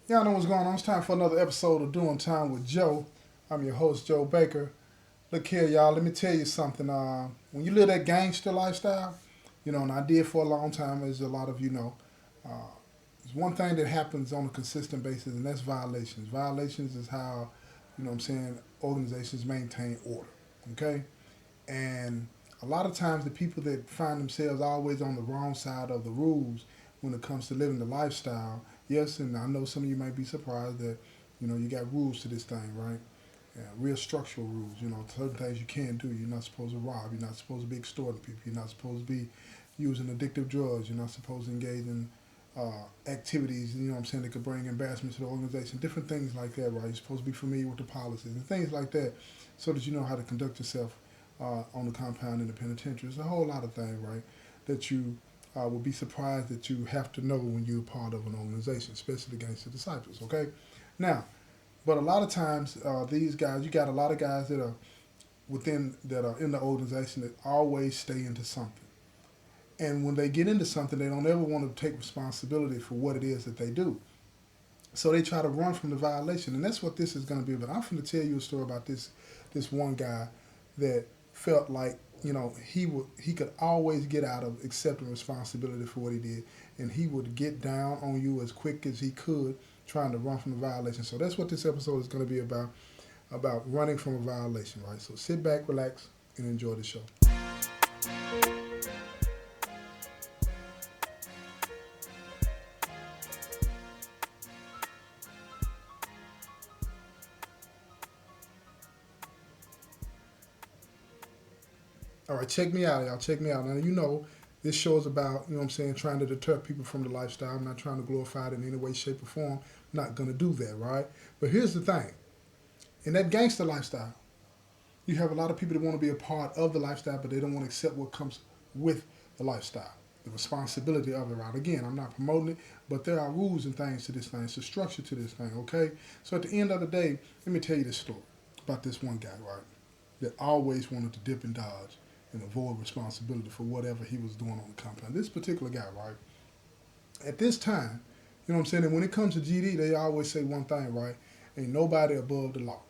Y'all know what's going on. It's time for another episode of Doing Time with Joe. I'm your host, Joe Baker. Look here, y'all. Let me tell you something. When you live that gangster lifestyle, and I did for a long time, as a lot of you know, uh, there's one thing that happens on a consistent basis, and that's violations. Violations is how, what I'm saying, organizations maintain order. Okay? And a lot of times, the people that find themselves always on the wrong side of the rules when it comes to living the lifestyle. Yes, and I know some of you might be surprised that you got rules to this thing, right? Yeah, real structural rules. Certain things you can't do. You're not supposed to rob. You're not supposed to be extorting people. You're not supposed to be using addictive drugs. You're not supposed to engage in activities, what I'm saying, that could bring embarrassment to the organization. Different things like that, right? You're supposed to be familiar with the policies and things like that so that you know how to conduct yourself on the compound in the penitentiary. It's a whole lot of things, right, that you will be surprised that you have to know when you're part of an organization, especially against the disciples, okay? Now, but a lot of times, these guys, you got a lot of guys that are in the organization that always stay into something. And when they get into something, they don't ever want to take responsibility for what it is that they do. So they try to run from the violation, and that's what this is going to be about. I'm going to tell you a story about this one guy that felt like he could always get out of accepting responsibility for what he did, and he would get down on you as quick as he could, trying to run from the violation. So that's what this episode is going to be about running from a violation, right? So sit back, relax, and enjoy the show. All right, check me out, y'all. Check me out. Now, this show is about, what I'm saying, trying to deter people from the lifestyle. I'm not trying to glorify it in any way, shape, or form. I'm not going to do that, right? But here's the thing. In that gangster lifestyle, you have a lot of people that want to be a part of the lifestyle, but they don't want to accept what comes with the lifestyle, the responsibility of it, right? Again, I'm not promoting it, but there are rules and things to this thing. It's a structure to this thing, okay? So at the end of the day, let me tell you this story about this one guy, right, that always wanted to dip and dodge and avoid responsibility for whatever he was doing on the compound. This particular guy, right, at this time, what I'm saying, and when it comes to GD, they always say one thing, right? Ain't nobody above the law.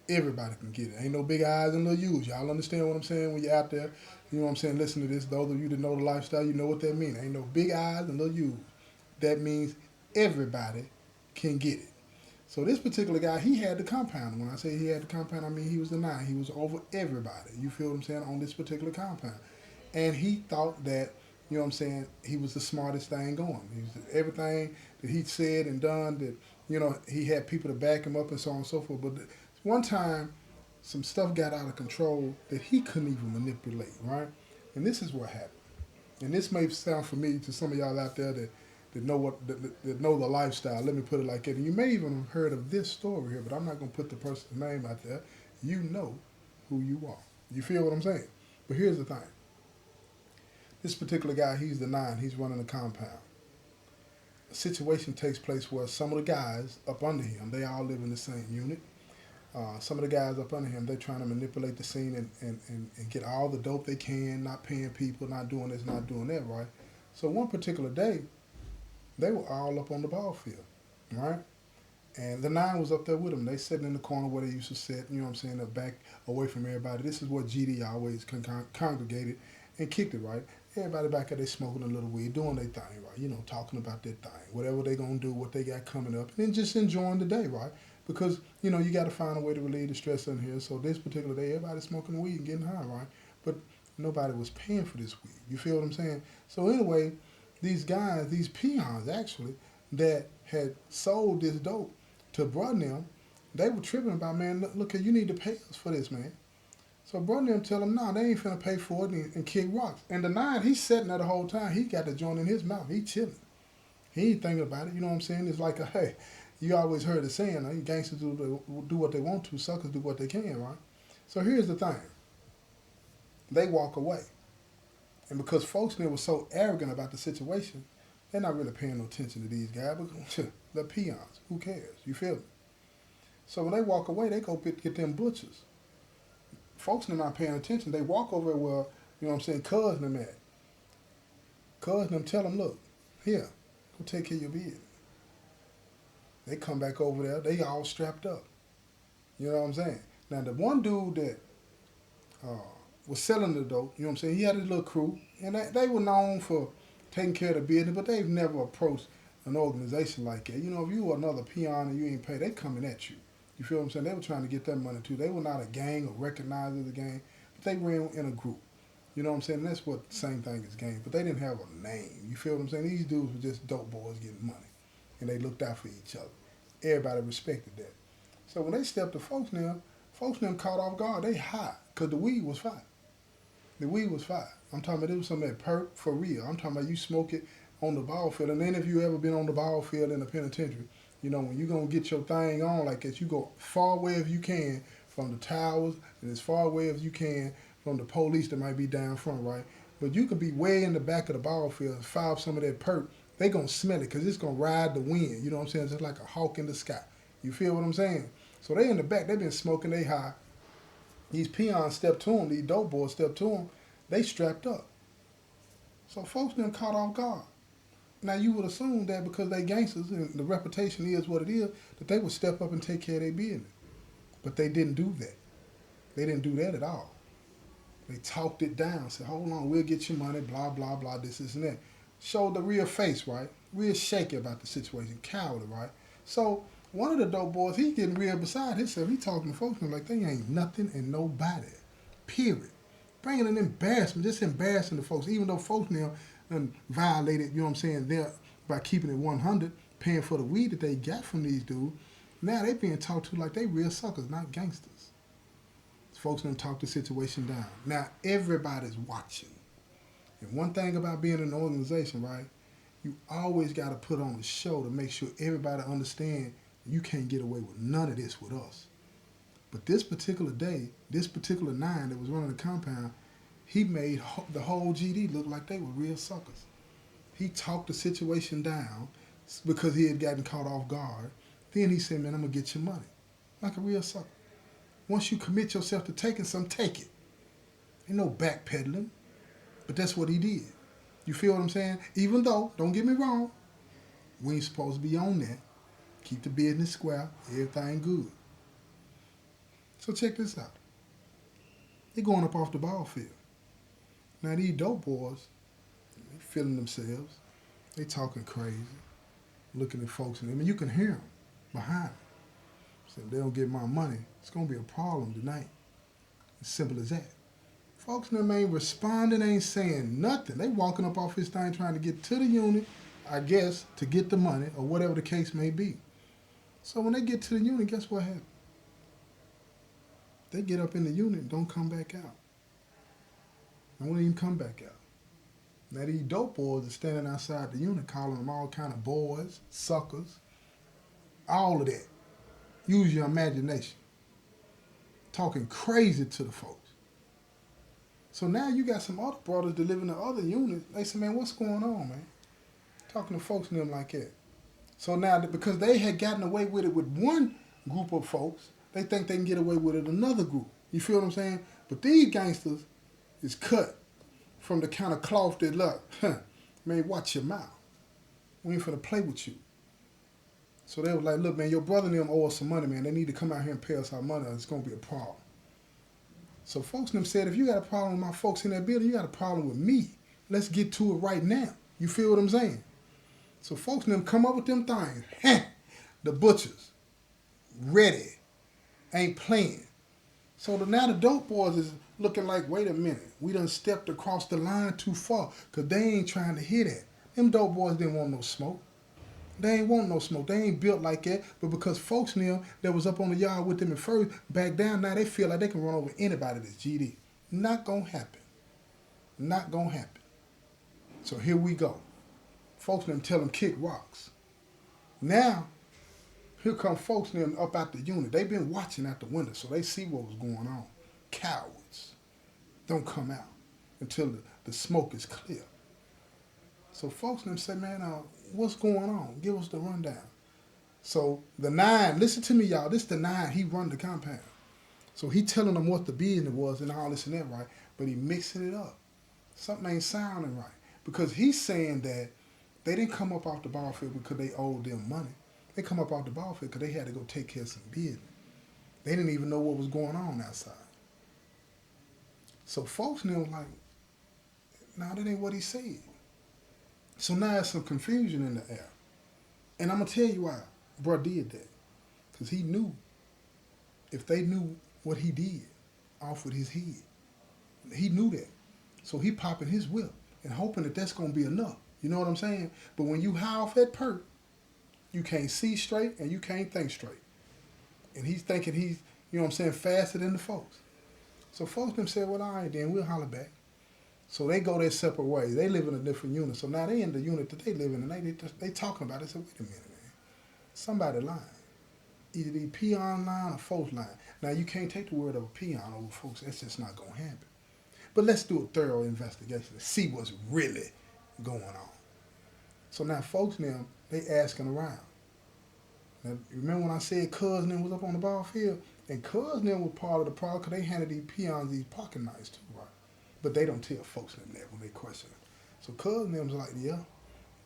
Everybody can get it. Ain't no big eyes and little U's. Y'all understand what I'm saying when you're out there? You know what I'm saying? Listen to this. Those of you that know the lifestyle, you know what that means. Ain't no big eyes and little U's. That means everybody can get it. So this particular guy, he had the compound. When I say he had the compound, I mean he was the nine. He was over everybody. You feel what I'm saying? On this particular compound. And he thought that, he was the smartest thing going. He was everything that he said and done that, he had people to back him up and so on and so forth. But one time, some stuff got out of control that he couldn't even manipulate, right? And this is what happened. And this may sound familiar to some of y'all out there that know that know the lifestyle. Let me put it like that. And you may even have heard of this story here, but I'm not going to put the person's name out there. You know who you are. You feel what I'm saying? But here's the thing. This particular guy, he's the nine. He's running the compound. A situation takes place where some of the guys up under him, they all live in the same unit. Some of the guys up under him, they're trying to manipulate the scene and get all the dope they can, not paying people, not doing this, not doing that, right? So one particular day, they were all up on the ball field, right? And the nine was up there with them. They sitting in the corner where they used to sit, back away from everybody. This is where GD always congregated and kicked it, right? Everybody back there, they smoking a little weed, doing their thing, right? Talking about their thing, whatever they going to do, what they got coming up, and then just enjoying the day, right? Because, you got to find a way to relieve the stress in here. So this particular day, everybody's smoking weed and getting high, right? But nobody was paying for this weed. You feel what I'm saying? So anyway, these guys, these peons actually, that had sold this dope to Brother and them, they were tripping about, man, look, you need to pay us for this, man. So Brother and them tell him, nah, they ain't finna pay for it and kick rocks. And the nine, he's sitting there the whole time. He got the joint in his mouth. He chilling. He ain't thinking about it. You know what I'm saying? It's like, hey, you always heard the saying, gangsters do what they want to, suckers do what they can, right? So here's the thing. They walk away. And because folks there were so arrogant about the situation, they're not really paying no attention to these guys. But they're peons. Who cares? You feel me? So when they walk away, they go get them butchers. Folks are not paying attention. They walk over where, cousin them at. Cousin them tell them, look, here, go take care of your business. They come back over there, they all strapped up. You know what I'm saying? Now the one dude that uh, was selling the dope, you know what I'm saying? He had his little crew, and they were known for taking care of the business, but they've never approached an organization like that. You know, if you were another peon and you ain't paid, they coming at you. You feel what I'm saying? They were trying to get that money too. They were not a gang or recognized as a gang, but they ran in a group. You know what I'm saying? And that's what the same thing as gang, but they didn't have a name. You feel what I'm saying? These dudes were just dope boys getting money, and they looked out for each other. Everybody respected that. So when they stepped to folks now caught off guard. They hot because the weed was fire. The weed was fire. I'm talking about it was some of that perk for real. I'm talking about you smoke it on the ball field. And then if you ever been on the ball field in the penitentiary, you know, when you going to get your thing on like that, you go far away as you can from the towers and as far away as you can from the police that might be down front, right? But you could be way in the back of the ball field, fire up some of that perk. They going to smell it because it's going to ride the wind. You know what I'm saying? Just like a hawk in the sky. You feel what I'm saying? So they in the back, they been smoking, they high. These peons step to them, these dope boys step to them, they strapped up. So folks been caught off guard. Now you would assume that because they gangsters and the reputation is what it is, that they would step up and take care of their business. But they didn't do that. They didn't do that at all. They talked it down, said, hold on, we'll get your money, blah, blah, blah, this and that. Showed the real face, right? Real shaky about the situation, cowardly, right? So one of the dope boys, he getting real beside himself. He talking to folks like they ain't nothing and nobody. Period. Bringing an embarrassment, just embarrassing the folks, even though folks now violated, you know what I'm saying, they're by keeping it 100, paying for the weed that they got from these dudes. Now they being talked to like they real suckers, not gangsters. Folks done talk the situation down. Now everybody's watching. And one thing about being in an organization, right, you always got to put on a show to make sure everybody understand you can't get away with none of this with us. But this particular day, this particular nine that was running the compound, he made the whole GD look like they were real suckers. He talked the situation down because he had gotten caught off guard. Then he said, man, I'm going to get your money. Like a real sucker. Once you commit yourself to taking some, take it. Ain't no backpedaling. But that's what he did. You feel what I'm saying? Even though, don't get me wrong, we ain't supposed to be on that. Keep the business square, everything good. So check this out. They going up off the ball field. Now these dope boys, they feeling themselves. They talking crazy, looking at folks in them, and you can hear them behind them. So if they don't get my money, it's gonna be a problem tonight. As simple as that. Folks in them ain't responding, ain't saying nothing. They walking up off his thing trying to get to the unit, I guess, to get the money or whatever the case may be. So when they get to the unit, guess what happened? They get up in the unit and don't come back out. They won't even come back out. Now these dope boys are standing outside the unit calling them all kind of boys, suckers, all of that. Use your imagination. Talking crazy to the folks. So now you got some other brothers that live in the other unit. They say, man, what's going on, man? Talking to folks in them like that. So now, because they had gotten away with it with one group of folks, they think they can get away with it another group. You feel what I'm saying? But these gangsters is cut from the kind of cloth that, look, man, watch your mouth. We ain't finna play with you. So they was like, look, man, your brother and them owe us some money, man. They need to come out here and pay us our money or it's going to be a problem. So folks them said, if you got a problem with my folks in that building, you got a problem with me. Let's get to it right now. You feel what I'm saying? So folks them come up with them things. The butchers, ready, ain't playing. So now the dope boys is looking like, wait a minute, we done stepped across the line too far because they ain't trying to hear that. Them dope boys didn't want no smoke. They ain't want no smoke. They ain't built like that. But because folks now that was up on the yard with them at first back down, now they feel like they can run over anybody that's GD. Not gonna happen. Not gonna happen. So here we go. Folks them tell them kick rocks. Now, here come folks them up out the unit. They been watching out the window, so they see what was going on. Cowards. Don't come out until the smoke is clear. So folks them say, man, what's going on? Give us the rundown. So the nine, listen to me, y'all. This the nine, he run the compound. So he telling them what the business was and all this and that, right? But he mixing it up. Something ain't sounding right. Because he's saying that they didn't come up off the ball field because they owed them money. They come up off the ball field because they had to go take care of some business. They didn't even know what was going on outside. So folks knew like, nah, that ain't what he said. So now there's some confusion in the air. And I'm going to tell you why bro did that. Because he knew if they knew what he did off with his head, he knew that. So he popping his whip and hoping that that's going to be enough. You know what I'm saying? But when you high off that perk, you can't see straight and you can't think straight. And he's thinking he's, you know what I'm saying, faster than the folks. So folks them said, well, all right, then we'll holler back. So they go their separate ways. They live in a different unit. So now they in the unit that they live in, and they talking about it. They said, wait a minute, man. Somebody lying. Either the peon line or folks lying. Now, you can't take the word of a peon over folks. That's just not going to happen. But let's do a thorough investigation to see what's really going on. So now folks now, they asking around. Now, remember when I said Cuz and them was up on the ball field? And Cuz and them was part of the problem because they handed these peons these pocket knives too, right? But they don't tell folks them that when they question them. So Cuz and them was like, yeah,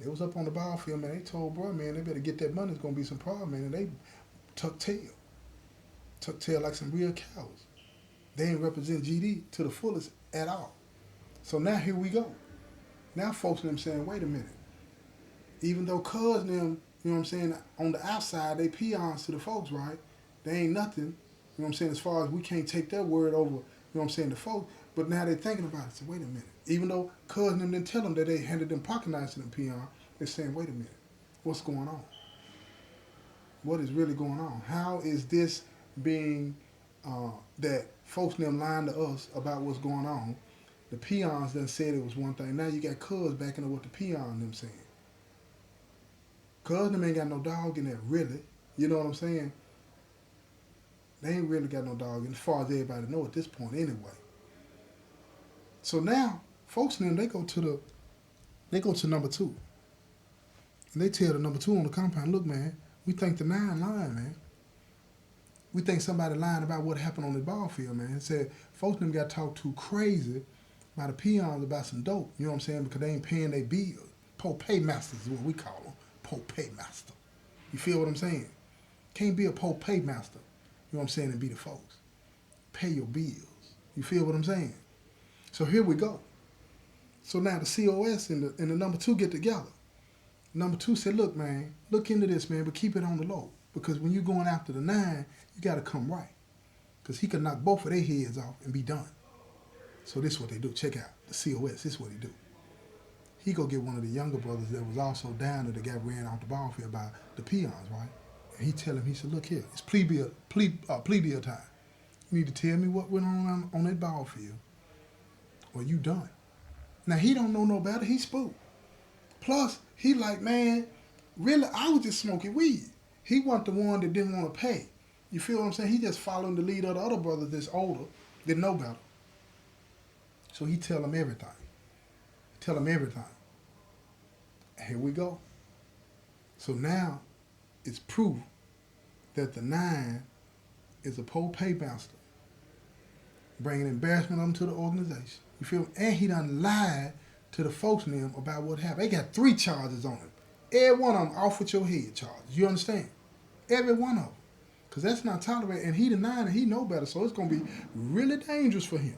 they was up on the ball field, man. They told bro, man, they better get that money. It's going to be some problem, man. And they tucked tail like some real cows. They ain't represent GD to the fullest at all. So now here we go. Now folks and them saying, wait a minute. Even though Cuz and them, you know what I'm saying, on the outside, they peons to the folks, right? They ain't nothing, you know what I'm saying, as far as we can't take their word over, you know what I'm saying, the folks. But now they're thinking about it. So wait a minute. Even though Cuz and them didn't tell them that they handed them pocket knives to them peon, they're saying, wait a minute. What's going on? What is really going on? How is this being that folks and them lying to us about what's going on? The peons done said it was one thing. Now you got Cuz backing up what the peon them saying. Cuz them ain't got no dog in there, really. You know what I'm saying? They ain't really got no dog in, as far as everybody know at this point anyway. So now, folks and them, they go to number 2. And they tell the number 2 on the compound, look, man, we think the 9 lying, man. We think somebody lying about what happened on the ball field, man. It said folks and them got talked too crazy by the peons about some dope, you know what I'm saying, because they ain't paying their bills. Po-pay masters is what we call them. Po-pay master. You feel what I'm saying? Can't be a po-pay master, you know what I'm saying, and be the folks. Pay your bills. You feel what I'm saying? So here we go. So now the COS and the number 2 get together. Number 2 said, look, man, look into this, man, but keep it on the low. Because when you're going after the 9, you got to come right. Because he could knock both of their heads off and be done. So this is what they do. Check out the COS. This is what he do. He go get one of the younger brothers that was also down there that got ran off the ball field by the peons, right? And he tell him, he said, look here, it's plea deal time. You need to tell me what went on that ball field, or you done. Now, he don't know no better. He spooked. Plus, he like, man, really, I was just smoking weed. He wasn't the one that didn't want to pay. You feel what I'm saying? He just following the lead of the other brothers that's older, that know better. So he tell him everything. Tell him everything. Here we go. So now it's proof that the 9 is a po-pay master, bringing embarrassment on to the organization. You feel me? And he done lied to the folks in them about what happened. They got 3 charges on him. Every one of them off with your head charges. You understand? Every one of them. Because that's not tolerated. And he the 9 and he know better. So it's going to be really dangerous for him.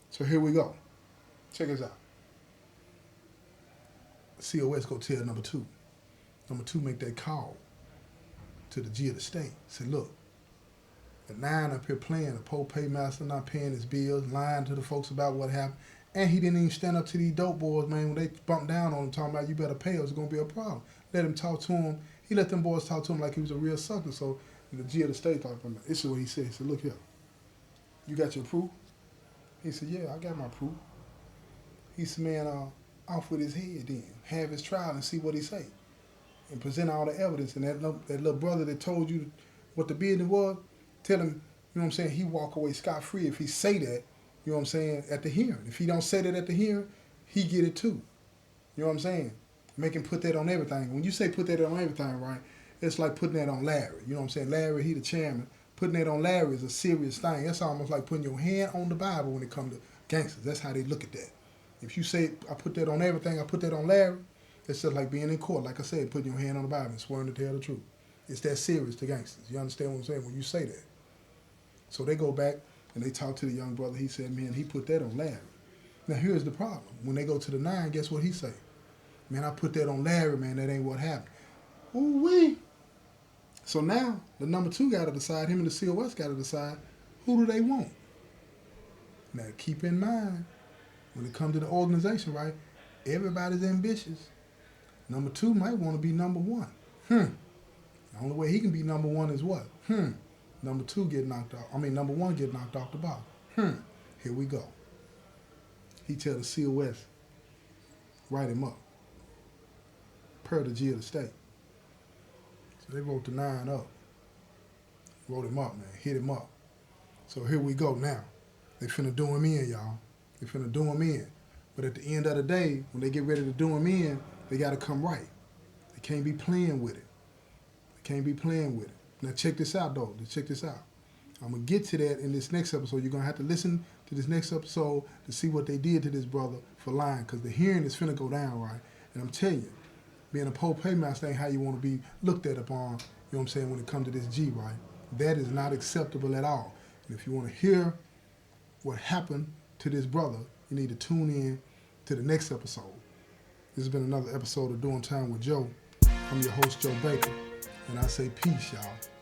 So here we go. Check this out. COS go tell number 2. Number 2 make that call to the G of the state. Say, look, the 9 up here playing, the po-pay master not paying his bills, lying to the folks about what happened. And he didn't even stand up to these dope boys, man, when they bumped down on him talking about you better pay or it's going to be a problem. Let him talk to him. He let them boys talk to him like he was a real sucker. So the G of the state talked about it. This is what he said. He said, look here, you got your proof? He said, yeah, I got my proof. He said, man, off with his head then. Have his trial and see what he say. And present all the evidence. And that little brother that told you what the business was, tell him, you know what I'm saying, he walk away scot-free if he say that, you know what I'm saying, at the hearing. If he don't say that at the hearing, he get it too. You know what I'm saying? Make him put that on everything. When you say put that on everything, right, it's like putting that on Larry. You know what I'm saying? Larry, he the chairman. Putting that on Larry is a serious thing. That's almost like putting your hand on the Bible when it comes to gangsters. That's how they look at that. If you say, I put that on everything, I put that on Larry, it's just like being in court. Like I said, putting your hand on the Bible and swearing to tell the truth. It's that serious to gangsters. You understand what I'm saying when you say that? So they go back and they talk to the young brother. He said, man, he put that on Larry. Now here's the problem. When they go to the 9, guess what he say? Man, I put that on Larry, man. That ain't what happened. Ooh-wee. So now the number 2 got to decide, him and the COS got to decide, who do they want? Now keep in mind, when it comes to the organization, right, everybody's ambitious. Number 2 might want to be number 1. The only way he can be number 1 is what? Number 2 get knocked out. Number 1 get knocked off the bottom. Here we go. He tell the COS, write him up. Per the G of the state. So they wrote the 9 up. Wrote him up, man. Hit him up. So here we go now. They finna do him in, y'all. They finna do him in. But at the end of the day, when they get ready to do him in, they got to come right. They can't be playing with it. They can't be playing with it. Now check this out, though. Check this out. I'm going to get to that in this next episode. You're going to have to listen to this next episode to see what they did to this brother for lying, because the hearing is finna go down, right? And I'm telling you, being a pole paymaster ain't how you want to be looked at upon, you know what I'm saying, when it comes to this G, right? That is not acceptable at all. And if you want to hear what happened to this brother, you need to tune in to the next episode. This has been another episode of Doing Time with Joe. I'm your host, Joe Baker, and I say peace, y'all.